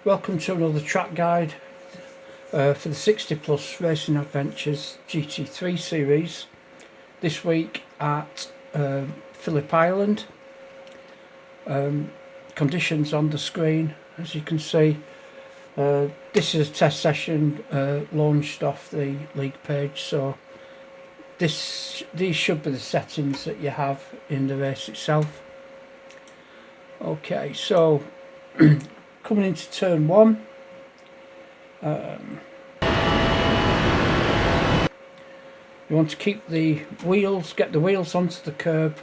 Welcome to another track guide for the 60 plus Racing Adventures GT3 series. This week at Phillip Island. Conditions on the screen, as you can see. This is a test session launched off the league page, so these should be the settings that you have in the race itself. Okay, so coming into turn one, you want to keep the wheels, get the wheels onto the curb,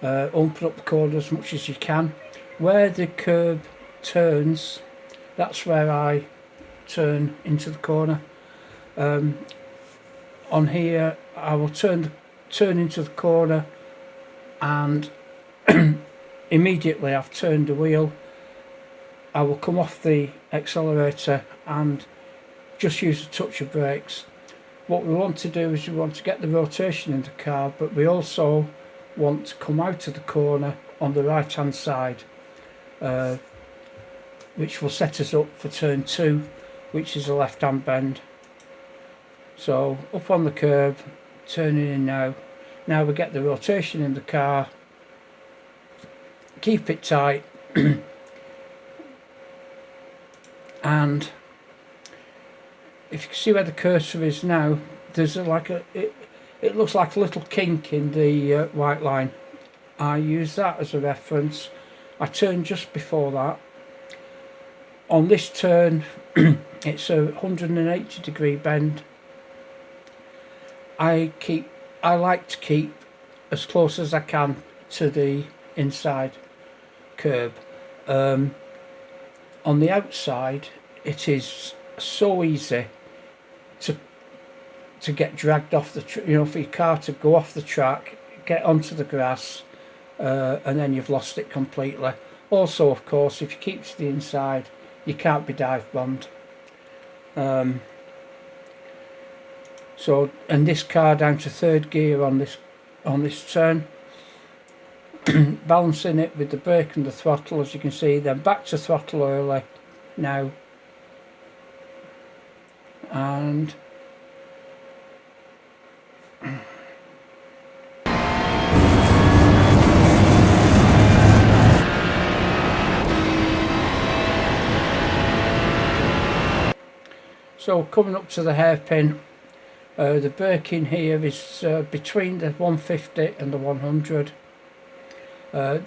open up the corner as much as you can. Where the curb turns, that's where I turn into the corner. On here I will turn into the corner, and immediately I've turned the wheel, I will come off the accelerator and just use a touch of brakes. What we want to do is we want to get the rotation in the car, but we also want to come out of the corner on the right hand side, which will set us up for turn 2, which is a left hand bend. So up on the curb, turning in now. Now we get the rotation in the car, keep it tight, and if you can see where the cursor is now, there's it looks like a little kink in the white line. I use that as a reference. I turn just before that. On this turn it's a 180 degree bend. I like to keep as close as I can to the inside curb. On the outside it is so easy to get dragged off the for your car to go off the track, get onto the grass, and then you've lost it completely. Also, of course, if you keep to the inside, you can't be dive bombed. So, and this car down to third gear on this turn, balancing it with the brake and the throttle, as you can see. Then back to throttle early now, and so coming up to the hairpin, the braking here is between the 150 and the 100.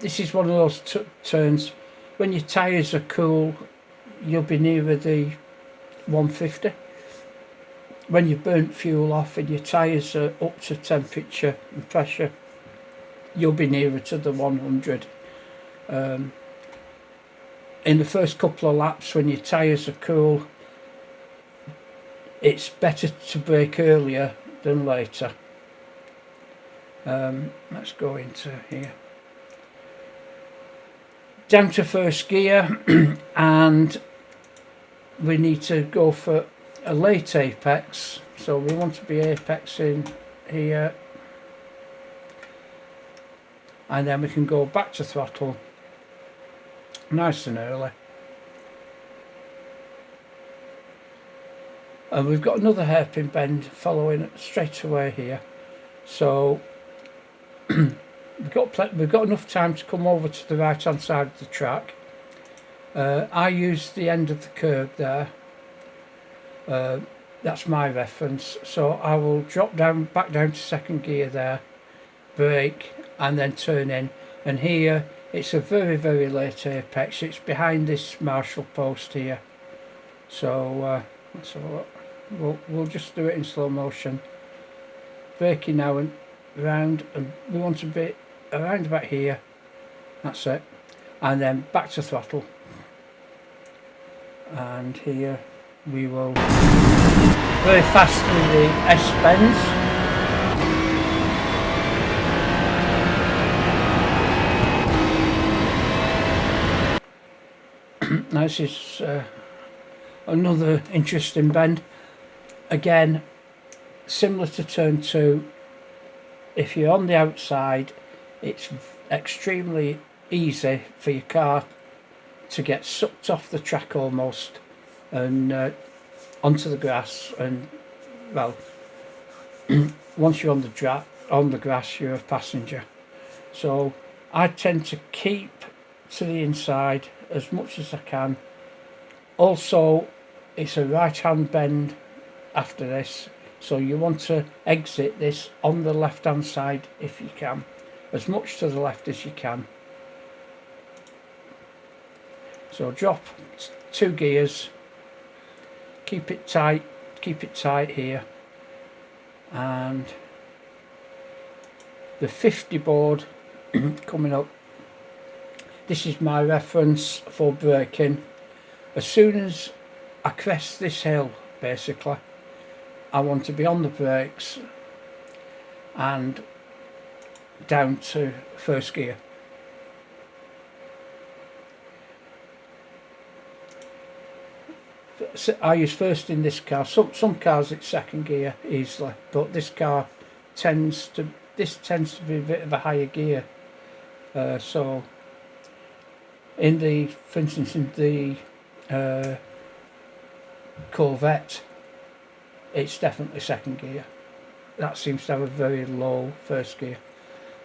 This is one of those turns when your tyres are cool, you'll be nearer the 150. When you've burnt fuel off and your tyres are up to temperature and pressure, you'll be nearer to the 100. In the first couple of laps, when your tyres are cool, it's better to brake earlier than later. Let's go into here. Down to first gear, and we need to go for a late apex, so we want to be apexing here, and then we can go back to throttle nice and early. And we've got another hairpin bend following straight away here, so we've got enough time to come over to the right hand side of the track. I use the end of the curb there. That's my reference. So I will drop back down to second gear there, brake, and then turn in. And here it's a very, very late apex. It's behind this marshal post here. So let's have a look. We'll just do it in slow motion. Braking now and round, and we want to be around about here. That's it. And then back to throttle. And here we will very fast through the S bends. Now this is another interesting bend. Again, similar to turn 2, if you're on the outside, it's extremely easy for your car to get sucked off the track almost, and onto the grass. And well, once you're on the grass, you're a passenger. So I tend to keep to the inside as much as I can. Also, it's a right hand bend after this, so you want to exit this on the left hand side if you can, as much to the left as you can. So drop 2 gears, keep it tight here, and the 50 board coming up. This is my reference for braking. As soon as I crest this hill, basically, I want to be on the brakes and down to first gear. I use first in this car. Some cars it's second gear easily, but this car tends to be a bit of a higher gear. So for instance in the Corvette, it's definitely second gear. That seems to have a very low first gear.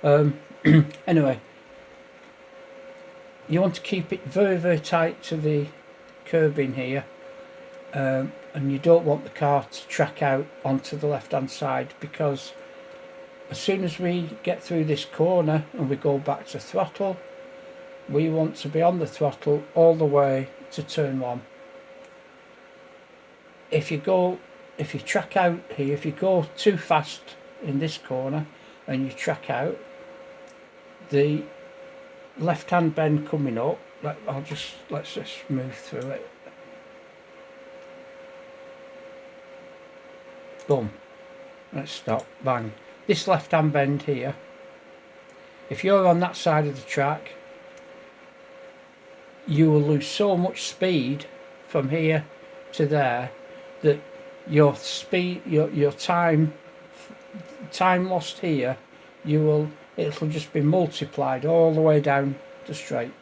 Anyway, you want to keep it very, very tight to the curbing here, and you don't want the car to track out onto the left hand side, because as soon as we get through this corner and we go back to throttle, we want to be on the throttle all the way to turn 1. If you track out here, if you go too fast in this corner and you track out, the left hand bend coming up, let's just move through it. Boom. Let's stop. Bang. This left hand bend here, if you're on that side of the track, you will lose so much speed from here to there that your speed, your time lost here, it'll just be multiplied all the way down the straight.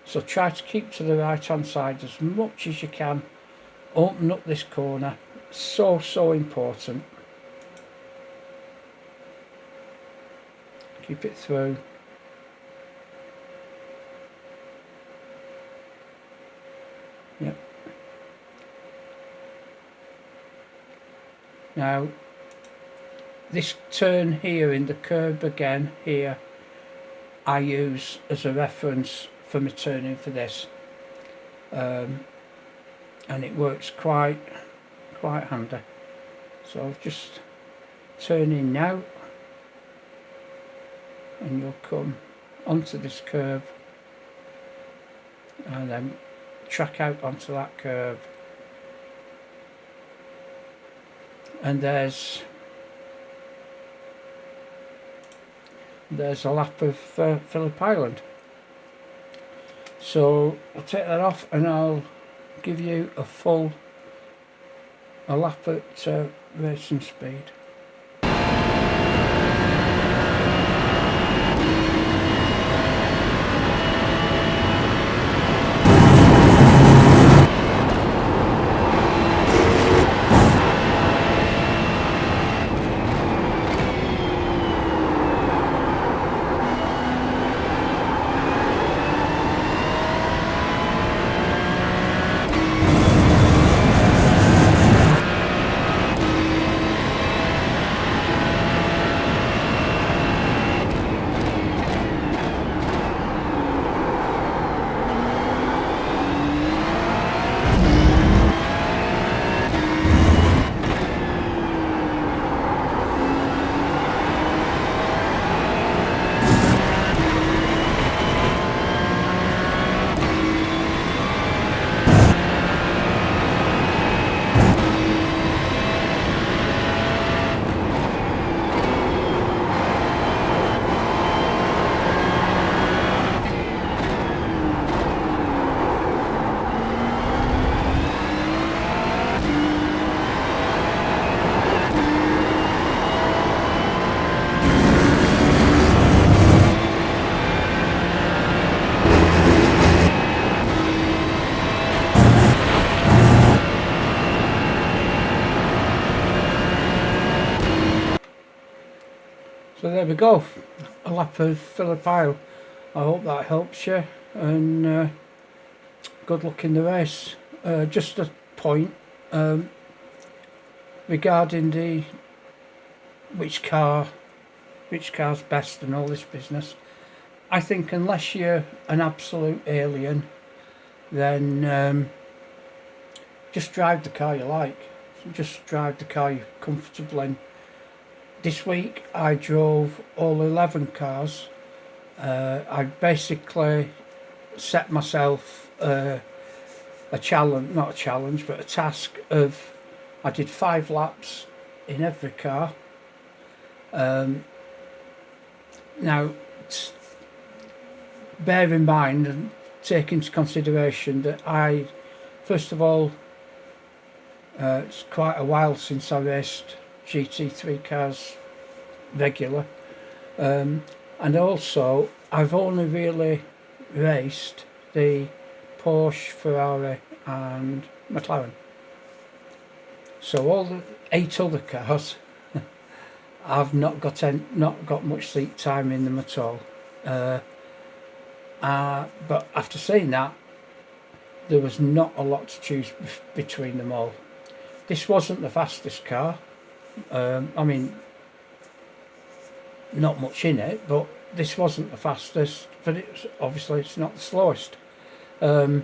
So try to keep to the right hand side as much as you can. Open up this corner, so important. Keep it through. Yep. Now this turn here in the curb again here, I use as a reference for my turning for this, and it works quite handy. So I'll just turn in now, and you'll come onto this curve and then track out onto that curve, and there's a lap of Phillip Island. So I'll take that off and I'll give you a lap at racing speed. So there we go, a lap of Phillip. I hope that helps you, and good luck in the race. Just a point regarding the which car's best and all this business. I think unless you're an absolute alien, then just drive the car you like. Just drive the car you're comfortable in. This week I drove all 11 cars. I basically set myself a challenge, not a challenge, but a task of, I did 5 laps in every car. Now, bear in mind and take into consideration that first of all, it's quite a while since I raced GT3 cars regular, and also I've only really raced the Porsche, Ferrari and McLaren. So all the 8 other cars I've not got much seat time in them at all. But after saying that, there was not a lot to choose between them all. This wasn't the fastest car. I mean, not much in it, but this wasn't the fastest, but obviously it's not the slowest. I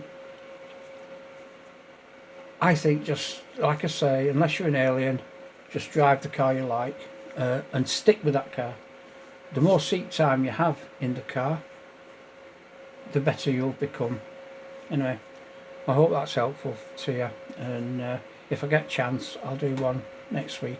think, just like I say, unless you're an alien, just drive the car you like, and stick with that car. The more seat time you have in the car, the better you'll become. Anyway, I hope that's helpful to you, and if I get a chance, I'll do one next week.